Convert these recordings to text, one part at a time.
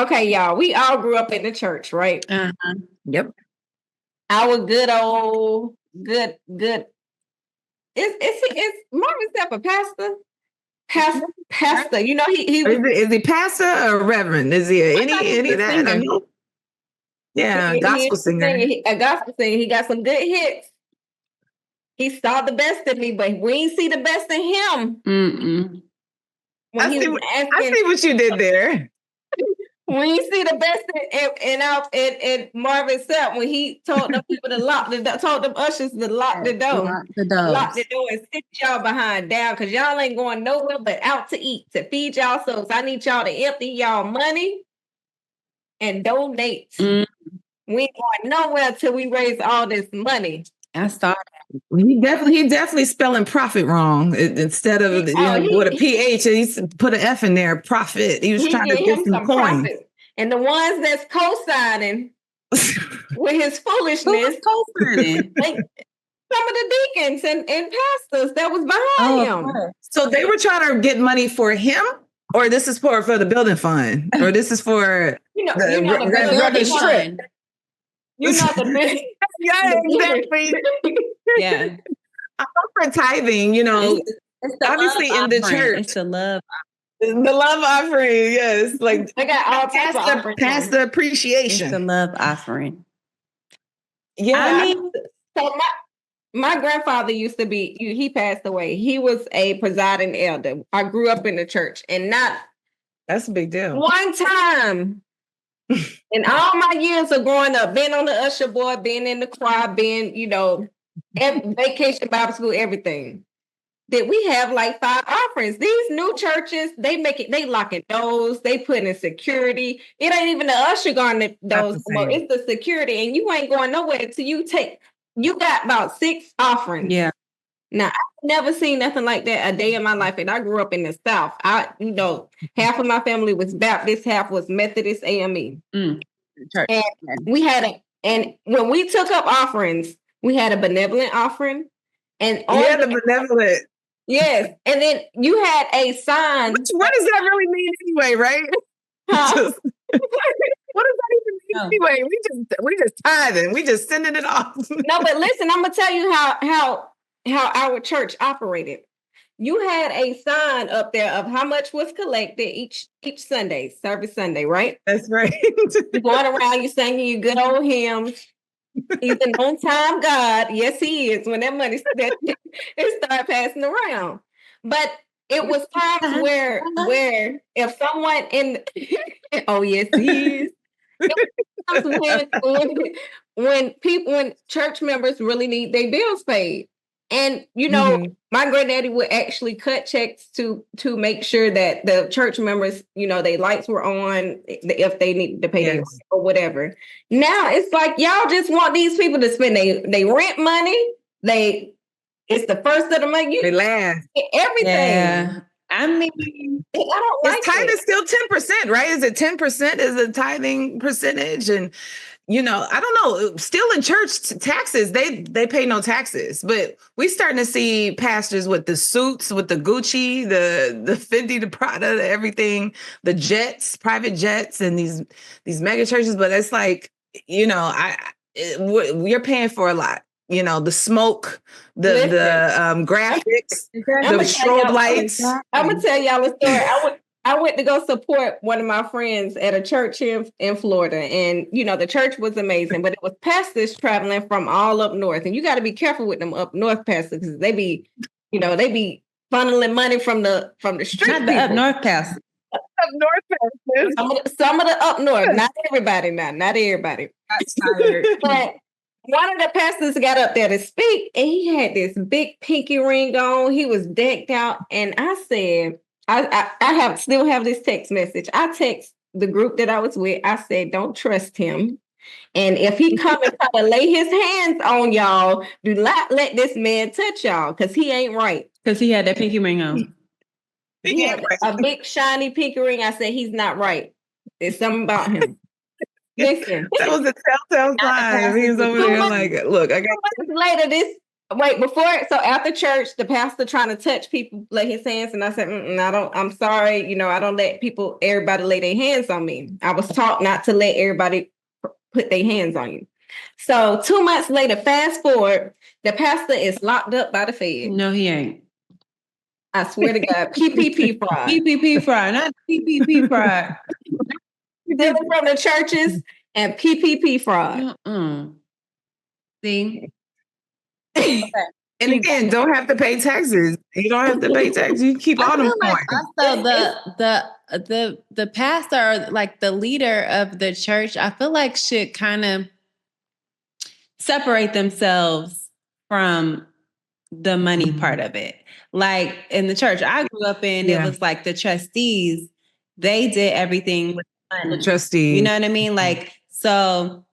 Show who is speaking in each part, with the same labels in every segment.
Speaker 1: Okay, y'all, we all grew up in the church, right?
Speaker 2: Uh-huh.
Speaker 3: Yep.
Speaker 1: Our good old, good. Is Marvin Sapp a pastor? Pastor. You know, he was.
Speaker 3: Is he pastor or reverend? Is he any of that? I mean, yeah, gospel singer.
Speaker 1: A gospel singer. He got some good hits. He saw the best in me, but we ain't see the best in him.
Speaker 2: Mm-mm.
Speaker 3: I see what you did there.
Speaker 1: We ain't see the best in Marvin Sapp when he told them people to told them ushers to lock the door. Lock the door and sit y'all behind down because y'all ain't going nowhere but out to eat, to feed y'all souls. I need y'all to empty y'all money and donate. We ain't going nowhere till we raise all this money.
Speaker 2: I started.
Speaker 3: He definitely spelling profit wrong. Instead of with a PH, he put an F in there. Profit. He was trying to get some coins.
Speaker 1: Profit. And the ones that's co-signing with his foolishness,
Speaker 2: co-signing.
Speaker 1: Some of the deacons and pastors that was behind him.
Speaker 3: So they were trying to get money for him, or this is for the building fund, or this is for
Speaker 1: the building fund. You're not the big.
Speaker 3: Yeah, exactly.
Speaker 2: Yeah.
Speaker 3: I'm for tithing, it's obviously in the church.
Speaker 2: It's the love.
Speaker 3: The love offering, yes. Like
Speaker 1: I got all types of offerings.
Speaker 3: Pastor appreciation.
Speaker 2: It's the love offering.
Speaker 3: Yeah.
Speaker 1: I mean, so my grandfather used to be, he passed away. He was a presiding elder. I grew up in the church and
Speaker 3: that's a big deal.
Speaker 1: One time in all my years of growing up, being on the usher board, being in the choir, being, vacation Bible school, everything. Did we have like 5 offerings? These new churches, they locking doors, they put in security. It ain't even the usher guarding those, it's the security, and you ain't going nowhere until you got about 6 offerings.
Speaker 2: Yeah.
Speaker 1: Now, I've never seen nothing like that a day in my life, and I grew up in the South. Half of my family was Baptist, half was Methodist AME.
Speaker 2: Church.
Speaker 1: And and when we took up offerings, we had a benevolent offering. And
Speaker 3: the benevolent.
Speaker 1: Yes. And then you had a sign.
Speaker 3: What does that really mean anyway, right? What does that even mean anyway? We just tithing. We just sending it off.
Speaker 1: No, but listen, I'm gonna tell you how our church operated. You had a sign up there of how much was collected each Sunday, service Sunday, right?
Speaker 3: That's right.
Speaker 1: You going around, you singing your good old hymns. He's an on-time God. Yes, he is. When that money it started passing around. But it was times where if someone oh yes, he is. when church members really need their bills paid. And my granddaddy would actually cut checks to make sure that the church members, their lights were on if they needed to pay their rent or whatever. Now it's like y'all just want these people to spend their rent money. It's the first of the month.
Speaker 3: They laugh.
Speaker 1: Everything.
Speaker 2: Yeah. I mean,
Speaker 1: I don't like
Speaker 3: tithing is still 10%, right? Is it 10% is the tithing percentage? And I don't know. Still in church, taxes, they pay no taxes. But we starting to see pastors with the suits, with the Gucci, the Fendi, the Prada, everything, the jets, private jets, and these mega churches. But it's like, you're paying for a lot. The smoke, the graphics, the strobe lights.
Speaker 1: I'm gonna tell y'all a story. I went to go support one of my friends at a church here in Florida. And, the church was amazing, but it was pastors traveling from all up north. And you got to be careful with them up north pastors because they be funneling money from the street.
Speaker 2: Not the up north pastors.
Speaker 3: Up north pastors.
Speaker 1: Some of the up north. Not everybody now. Not everybody. But one of the pastors got up there to speak and he had this big pinky ring on. He was decked out. And I said, I still have this text message. I text the group that I was with. I said, don't trust him. And if he come and try to lay his hands on y'all, do not let this man touch y'all because he ain't right.
Speaker 2: Because he had that pinky ring on.
Speaker 1: He had a big shiny pinky ring. I said, he's not right. There's something about him. Listen.
Speaker 3: That was a telltale sign. He was over there like, look, I got...
Speaker 1: later, Wait, so after church, the pastor trying to touch people, lay his hands, and I said, I'm sorry, I don't let everybody lay their hands on me. I was taught not to let everybody put their hands on you. So 2 months later, fast forward, the pastor is locked up by the Fed.
Speaker 2: No, he ain't.
Speaker 1: I swear to God, PPP fraud.
Speaker 2: PPP fraud, not PPP fraud.
Speaker 1: Stealing from the churches and PPP fraud.
Speaker 2: See?
Speaker 3: Okay. And again, don't have to pay taxes. You don't have to pay taxes. You keep all them coins.
Speaker 4: Also, the pastor, like the leader of the church, I feel like should kind of
Speaker 2: separate themselves from the money part of it. Like in the church I grew up in, it was like the trustees, they did everything with money.
Speaker 3: The trustees.
Speaker 2: You know what I mean? Like, so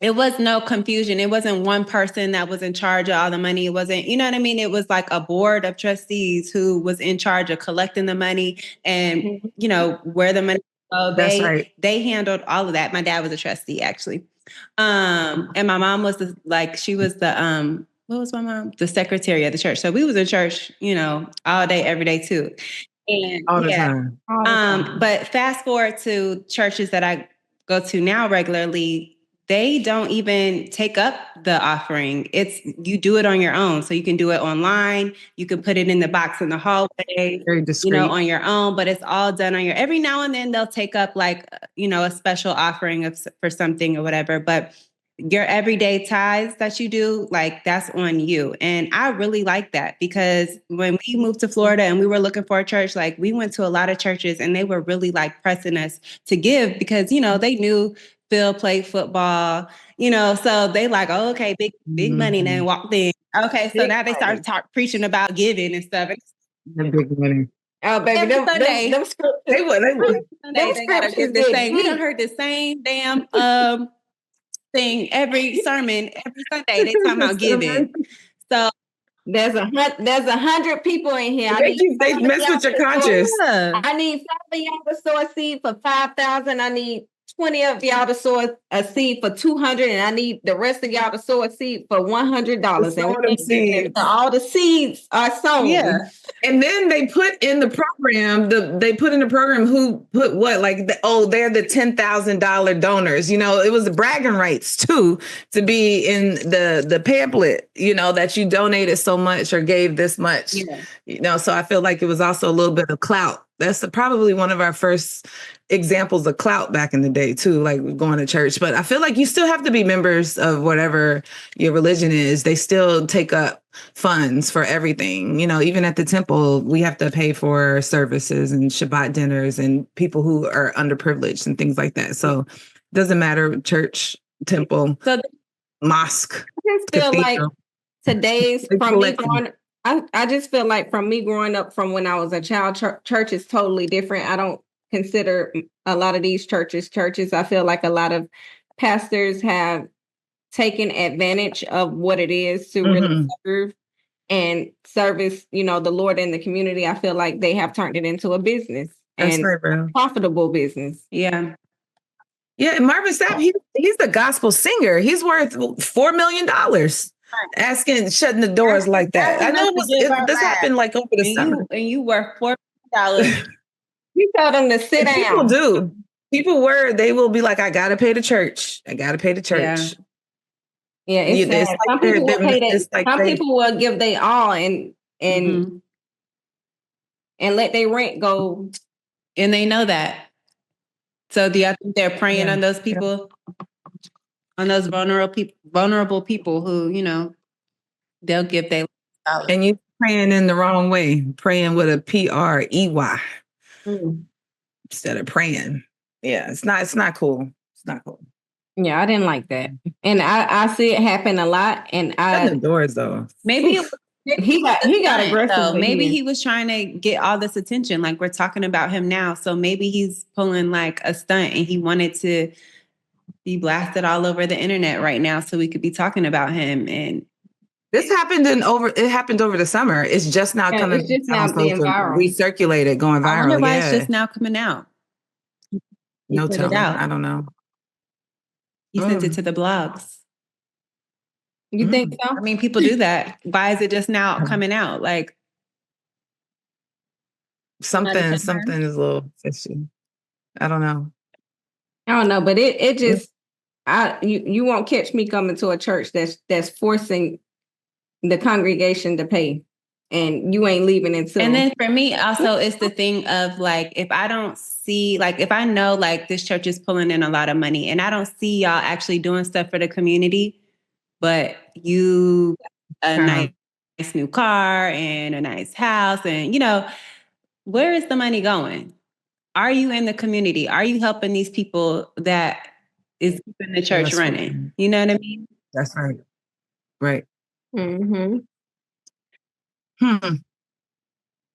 Speaker 2: it was no confusion. It wasn't one person that was in charge of all the money. It wasn't, you know what I mean? It was like a board of trustees who was in charge of collecting the money and, where the money go. They handled all of that. My dad was a trustee, actually. And my mom was she was the, what was my mom? The secretary of the church. So we was in church, all day, every day too. And
Speaker 3: all the time.
Speaker 2: But fast forward to churches that I go to now regularly, they don't even take up the offering. You do it on your own. So you can do it online. You can put it in the box in the hallway,
Speaker 3: very discreet.
Speaker 2: On your own, but it's all done on every now and then they'll take up a special offering for something or whatever. But your everyday tithes that you do, that's on you. And I really like that because when we moved to Florida and we were looking for a church, we went to a lot of churches and they were really pressing us to give because, they knew Phil played football, so they oh, okay, big money. And then walked in. Okay. So now they started preaching about giving and stuff.
Speaker 3: The big money.
Speaker 1: Oh, baby, them scriptures.
Speaker 2: They gotta get the same. We done heard the same damn thing every sermon, every Sunday. They talking about giving. So
Speaker 1: there's 100 people in here.
Speaker 3: They mess with your conscience.
Speaker 1: I need 5 of y'all to sow a seed for 5,000. I need 20 of y'all to sow a seed for 200, and I need the rest of y'all to sow a seed for $100. And all the seeds are sown.
Speaker 3: Yeah. And then they put in the program, who put what, they're the $10,000 donors. It was the bragging rights too, to be in the pamphlet, that you donated so much or gave this much, so I feel like it was also a little bit of clout. That's probably one of our first examples of clout back in the day too, going to church. But I feel like you still have to be members of whatever your religion is. They still take up funds for everything. Even at the temple, we have to pay for services and Shabbat dinners and people who are underprivileged and things like that. So it doesn't matter, church, temple, mosque.
Speaker 1: I just feel like today's from me growing. I just feel like from me growing up from when I was a child, church is totally different. I don't consider a lot of these churches. I feel like a lot of pastors have taken advantage of what it is to really serve and service, the Lord and the community. I feel like they have turned it into a business.
Speaker 3: That's right, bro.
Speaker 1: Profitable business.
Speaker 2: Yeah.
Speaker 3: Yeah. And Marvin Sapp, he's the gospel singer. He's worth $4 million. Shutting the doors like that. I know this happened over the summer.
Speaker 2: And you worth $4
Speaker 1: You told them to sit down.
Speaker 3: People do. They will be like, I gotta pay the church.
Speaker 1: Yeah, it's some people will pay that. Some people will give their all and let their rent go.
Speaker 2: And they know that. So do you think they're preying on those people? On those vulnerable people who, they'll give their $.
Speaker 3: And you praying in the wrong way, praying with a PREY instead of praying. Yeah, it's not cool. It's not cool.
Speaker 1: Yeah, I didn't like that. And I see it happen a lot. And
Speaker 3: the doors though.
Speaker 2: Maybe
Speaker 1: he got aggressive.
Speaker 2: Maybe he was trying to get all this attention. We're talking about him now. So maybe he's pulling a stunt and he wanted to be blasted all over the internet right now so we could be talking about him. And
Speaker 3: this happened over the summer. It's just now coming.
Speaker 1: It's just now being viral.
Speaker 3: Recirculated, going viral.
Speaker 2: I wonder why it's just now coming out.
Speaker 3: No telling. I don't know.
Speaker 2: He sent it to the blogs.
Speaker 1: You think so?
Speaker 2: I mean, people do that. Why is it just now coming out? Like
Speaker 3: something is a little fishy. I don't know.
Speaker 1: I don't know, but it just you won't catch me coming to a church that's forcing the congregation to pay, and you ain't leaving until.
Speaker 2: And then for me also, it's the thing of like, if I don't see, like, if I know like this church is pulling in a lot of money and I don't see y'all actually doing stuff for the community, but you a nice new car and a nice house, and where is the money going? Are you in the community? Are you helping these people that is keeping the church running? Right. You know what I mean?
Speaker 3: That's right. Right.
Speaker 1: Mm-hmm.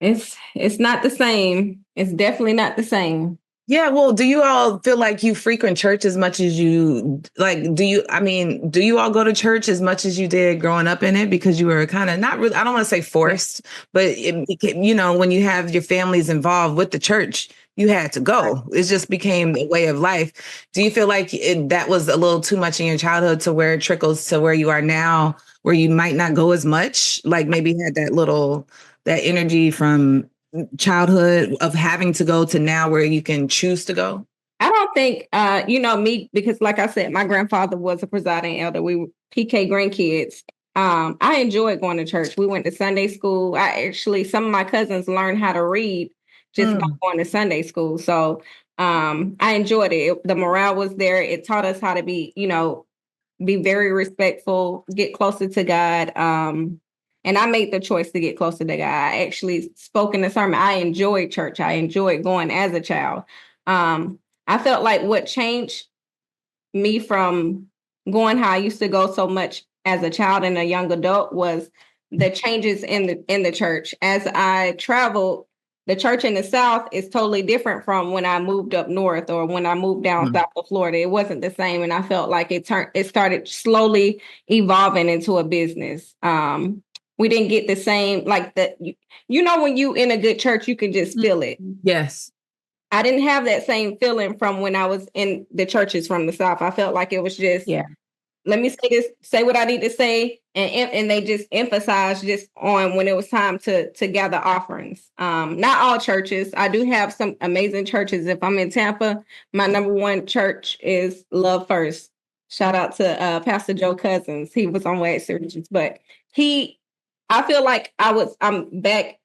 Speaker 1: It's not the same. It's definitely not the same.
Speaker 3: Yeah, well, do you all feel like you frequent church as much as you like? Do you all go to church as much as you did growing up in it? Because you were kind of not really, I don't want to say forced, but when you have your families involved with the church, you had to go. It just became a way of life. Do you feel like that was a little too much in your childhood to where it trickles to where you are now, where you might not go as much? Like maybe had that energy from childhood of having to go to now where you can choose to go?
Speaker 1: I don't think, me, because like I said, my grandfather was a presiding elder. We were PK grandkids. I enjoyed going to church. We went to Sunday school. Some of my cousins learned how to read just by going to Sunday school. So I enjoyed it. The morale was there. It taught us how to be very respectful, get closer to God. And I made the choice to get closer to God. I actually spoke in the sermon. I enjoyed church. I enjoyed going as a child. I felt like what changed me from going how I used to go so much as a child and a young adult was the changes in the church. As I traveled, the church in the South is totally different from when I moved up north or when I moved down south of Florida. It wasn't the same, and I felt like it started slowly evolving into a business. We didn't get the same, like when you in a good church, you can just feel it.
Speaker 3: Yes.
Speaker 1: I didn't have that same feeling from when I was in the churches from the South. I felt like it was just, let me say what I need to say. And they just emphasized just on when it was time to gather offerings. Not all churches. I do have some amazing churches. If I'm in Tampa, my number one church is Love First. Shout out to Pastor Joe Cousins. He was on Wax Series, but I feel like I'm back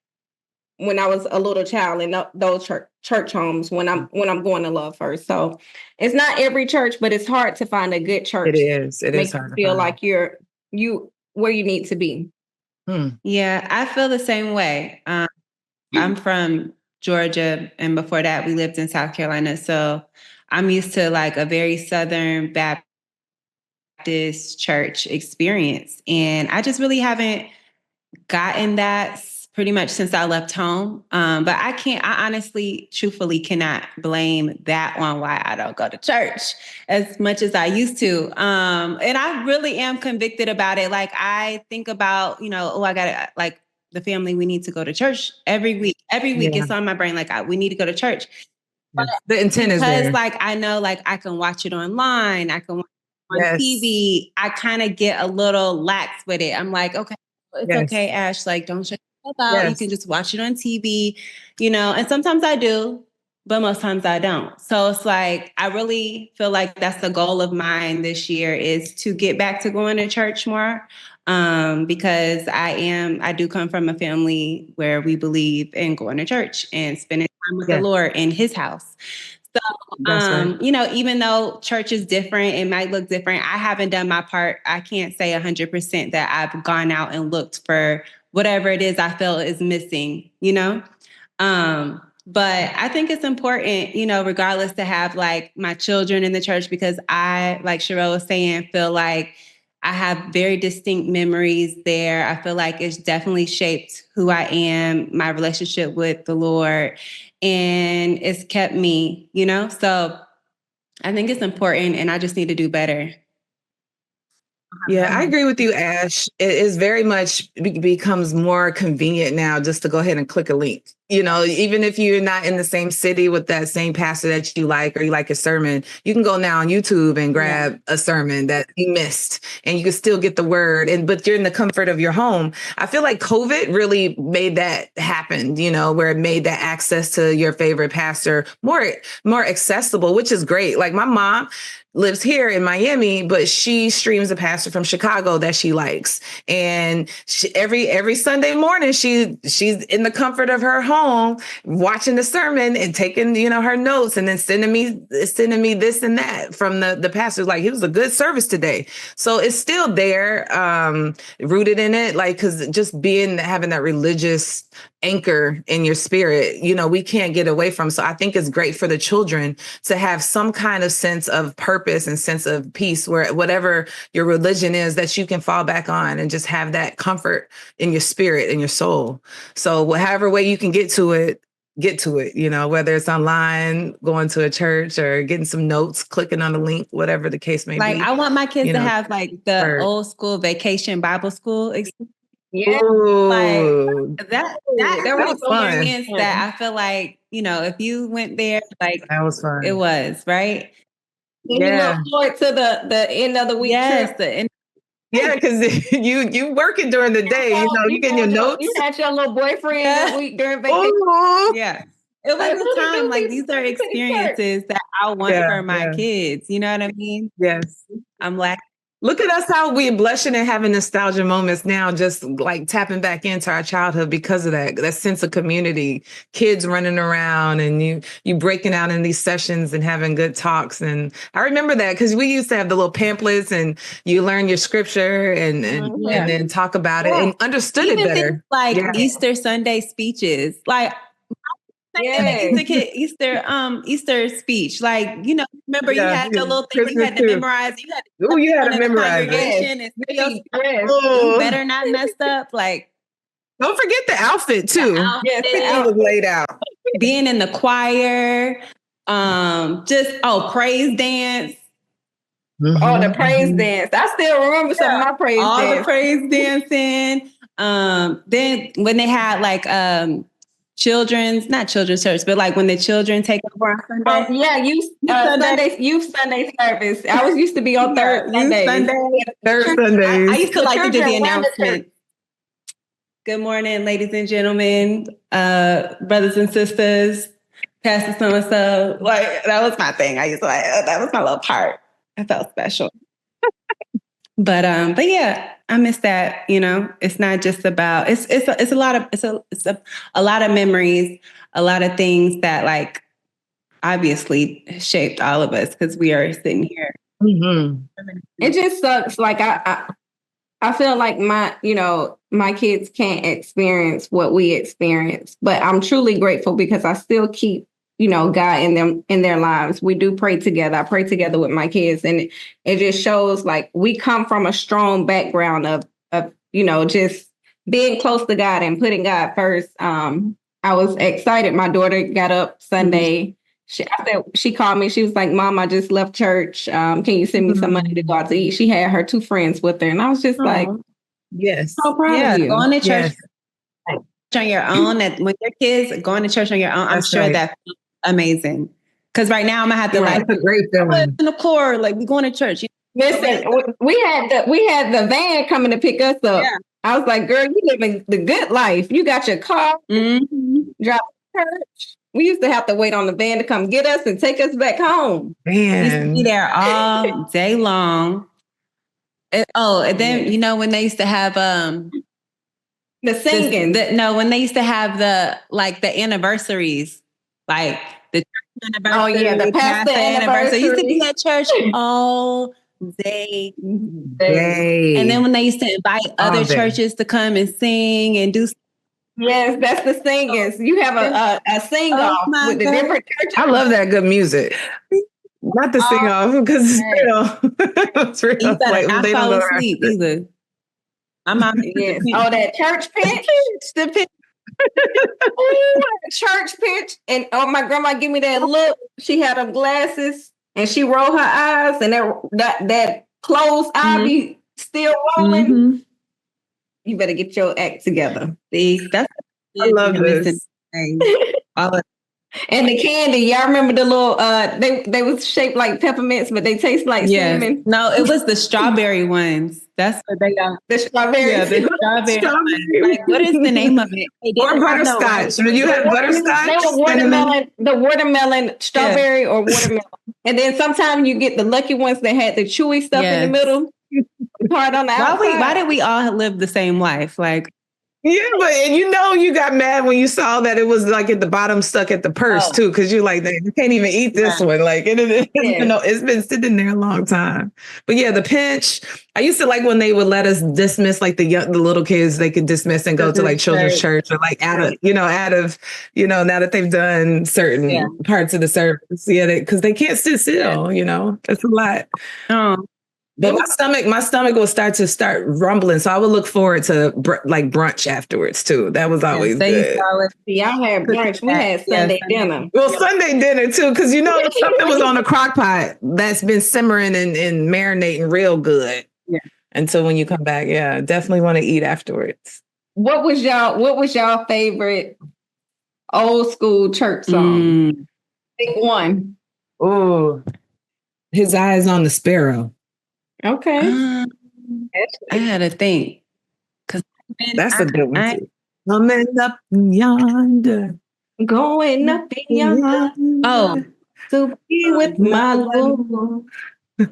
Speaker 1: when I was a little child in those church homes when I'm going to Love First. So it's not every church, but it's hard to find a good church.
Speaker 3: It is. It is hard to
Speaker 1: feel like you're where you need to be.
Speaker 2: Yeah, I feel the same way. I'm from Georgia, and before that, we lived in South Carolina. So I'm used to like a very Southern Baptist church experience, and I just really haven't gotten that pretty much since I left home. But I honestly, truthfully cannot blame that on why I don't go to church as much as I used to. And I really am convicted about it. Like I think about, I got like the family, we need to go to church every week. Every week it's on my brain. Like we need to go to church.
Speaker 3: But the intent is there.
Speaker 2: Because like, I know like I can watch it online. I can watch it on TV. I kind of get a little lax with it. I'm like, okay, it's okay, Ash. Like, don't shut yourself out. You can just watch it on TV, and sometimes I do, but most times I don't. So it's like, I really feel like that's the goal of mine this year is to get back to going to church more. Because I do come from a family where we believe in going to church and spending time with the Lord in his house. So, even though church is different, it might look different. I haven't done my part. I can't say 100% that I've gone out and looked for whatever it is I feel is missing, but I think it's important, regardless to have like my children in the church, because I, like Sharelle was saying, feel like I have very distinct memories there. I feel like it's definitely shaped who I am, my relationship with the Lord, and it's kept me, So I think it's important, and I just need to do better.
Speaker 3: Yeah, I agree with you, Ash. It is very much becomes more convenient now just to go ahead and click a link. you know, even if you're not in the same city with that same pastor that you like, or you like a sermon, you can go now on YouTube and grab a sermon that you missed, and you can still get the word. But you're in the comfort of your home. I feel like COVID really made that happen, you know, where it made that access to your favorite pastor more accessible, which is great. Like my mom lives here in Miami, but she streams a pastor from Chicago that she likes. And every Sunday morning, she's in the comfort of her home, watching the sermon and taking, you know, her notes, and then sending me this and that from the pastor. Like, it was a good service today. So it's still there, rooted in it. Like, cause just having that religious anchor in your spirit, you know, we can't get away from. So I think it's great for the children to have some kind of sense of purpose and sense of peace, where whatever your religion is, that you can fall back on and just have that comfort in your spirit and your soul. So however way you can get to it, you know, whether it's online, going to a church, or getting some notes, clicking on the link, whatever the case may be.
Speaker 2: Like, I want my kids to
Speaker 3: know,
Speaker 2: have like the old school vacation Bible school experience.
Speaker 1: Yeah.
Speaker 2: Like that was
Speaker 3: fun.
Speaker 2: experience that I feel like, you know, if you went there, like
Speaker 3: that was fun.
Speaker 2: It was, right?
Speaker 1: And you look forward to the end of the week trip.
Speaker 3: Yeah, because you working during the day, you know, you getting your notes.
Speaker 1: You had your little boyfriend that week during vacation.
Speaker 2: Yeah. It was a time, like, these are experiences that I want for my kids. You know what I mean?
Speaker 3: Yes.
Speaker 2: I'm like,
Speaker 3: look at us, how we're blushing and having nostalgia moments now, just like tapping back into our childhood because of that sense of community, kids running around, and you breaking out in these sessions and having good talks. And I remember that because we used to have the little pamphlets, and you learn your scripture and then talk about it and understood it better.
Speaker 2: Like Easter Sunday speeches, like Easter speech, like, you know, remember you had your little thing you had to memorize. You had to memorize it. You better not mess up. Like,
Speaker 3: don't forget the outfit too. It was laid out.
Speaker 2: Being in the choir, praise dance.
Speaker 1: Mm-hmm. Oh, the praise dance! I still remember some of my praise dance.
Speaker 2: The praise dancing. Then when they had like not children's church, but like when the children take over on Sunday.
Speaker 1: Youth Sunday service. I was used to be on third Sunday.
Speaker 3: Third Sundays.
Speaker 2: I used to like to do the announcement. Good morning, ladies and gentlemen, brothers and sisters, Pastor so-and-so. Like, that was my thing. I used to that was my little part. I felt special. But yeah, I miss that. You know, it's not just about it's a lot of memories, a lot of things that like obviously shaped all of us because we are sitting here.
Speaker 1: Mm-hmm. It just sucks. Like I feel like my kids can't experience what we experience, but I'm truly grateful because I still keep, God in their lives. We do pray together. I pray together with my kids, and it just shows like we come from a strong background of just being close to God and putting God first. I was excited. My daughter got up Sunday. She called me. She was like, "Mom, I just left church. Can you send me some money to go out to eat?" She had her 2 friends with her, and I was just like,
Speaker 3: "Yes,
Speaker 1: so proud of you."
Speaker 2: Going to church on your own. When your kids going to church on your own, I'm sure that's amazing. Because right now I'm gonna have to
Speaker 3: that's a great feeling.
Speaker 2: In the core, like we going to church.
Speaker 1: Listen, we had the van coming to pick us up. Yeah. I was like, "Girl, you living the good life. You got your car, drive to church." We used to have to wait on the van to come get us and take us back home.
Speaker 3: Man.
Speaker 2: We used to be there all day long. And then when they used to have
Speaker 1: the singing.
Speaker 2: When they used to have the anniversaries, like the church anniversary.
Speaker 1: Oh yeah, the pastor anniversary.
Speaker 2: I used to be at church all day. And then when they used to invite other churches to come and sing and do.
Speaker 1: Yes, that's the singers. You have a sing-off with the different churches.
Speaker 3: I love that good music. Not the sing-off because it's real. It's real.
Speaker 2: You better not fall asleep either. I'm out.
Speaker 1: Yes. Oh, that church pitch. The pitch. Church pitch. And my grandma give me that look. She had her glasses and she rolled her eyes, and that closed eye be still rolling. Mm-hmm. You better get your act together.
Speaker 3: See, I love this.
Speaker 2: All of
Speaker 1: And the candy, y'all remember the little they was shaped like peppermints, but they taste like cinnamon.
Speaker 2: No, it was the strawberry ones. That's what they got.
Speaker 1: The strawberries.
Speaker 2: Yeah, the strawberry. Like, what is the name of it?
Speaker 3: Or butterscotch. You had butterscotch.
Speaker 1: They were watermelon, the watermelon strawberry or watermelon. And then sometimes you get the lucky ones that had the chewy stuff in the middle. Part on the outside.
Speaker 2: Why did we all live the same life? Like,
Speaker 3: yeah, but and you got mad when you saw that it was like at the bottom stuck at the purse too, because you're like, you can't even eat this one. Like it's been sitting there a long time. But yeah, the pinch. I used to like when they would let us dismiss like the little kids. They could dismiss and go to like children's church or like out of now that they've done certain parts of the service. Yeah, because they can't sit still. That's a lot. But my stomach will start rumbling. So I would look forward to like brunch afterwards too. That was always good.
Speaker 1: Y'all had brunch. We had Sunday dinner.
Speaker 3: Well, Sunday dinner too, because something was on the crock pot that's been simmering and marinating real good. Yeah. Until when you come back, definitely want to eat afterwards.
Speaker 1: What was y'all favorite old school church song? Pick one.
Speaker 3: Oh, His Eyes on the Sparrow.
Speaker 1: Okay.
Speaker 2: I had to think.
Speaker 3: That's a good one too. Coming up yonder.
Speaker 1: Going up yonder. Oh, to be with my Lord.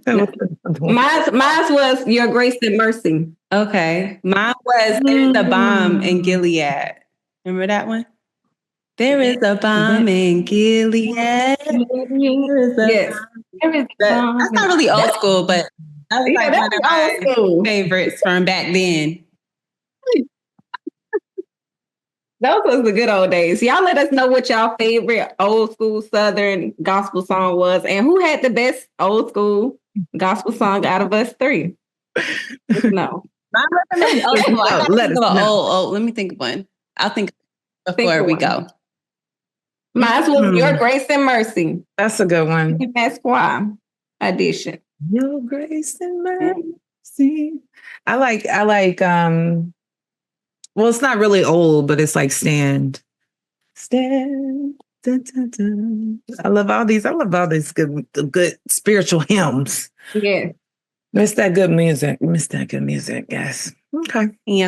Speaker 1: Mine was Your Grace and Mercy.
Speaker 2: Okay. Mine was There's a Bomb in Gilead. Remember that one? There is a bomb in Gilead.
Speaker 1: Yes.
Speaker 2: That's not really old school, but that was like one of my favorites from back then.
Speaker 1: Those was the good old days. Y'all let us know what y'all favorite old school Southern gospel song was and who had the best old school gospel song out of us three. No.
Speaker 2: Let me think of one. I'll think before we go.
Speaker 1: Mine was Your Grace and Mercy.
Speaker 3: That's a good one.
Speaker 1: Pasqua edition.
Speaker 3: Your Grace and Mercy. I like well, it's not really old, but it's like Stand. Dun, dun, dun. I love all these good spiritual hymns.
Speaker 1: Yeah.
Speaker 3: Miss that good music, guys. Okay.
Speaker 2: Yeah.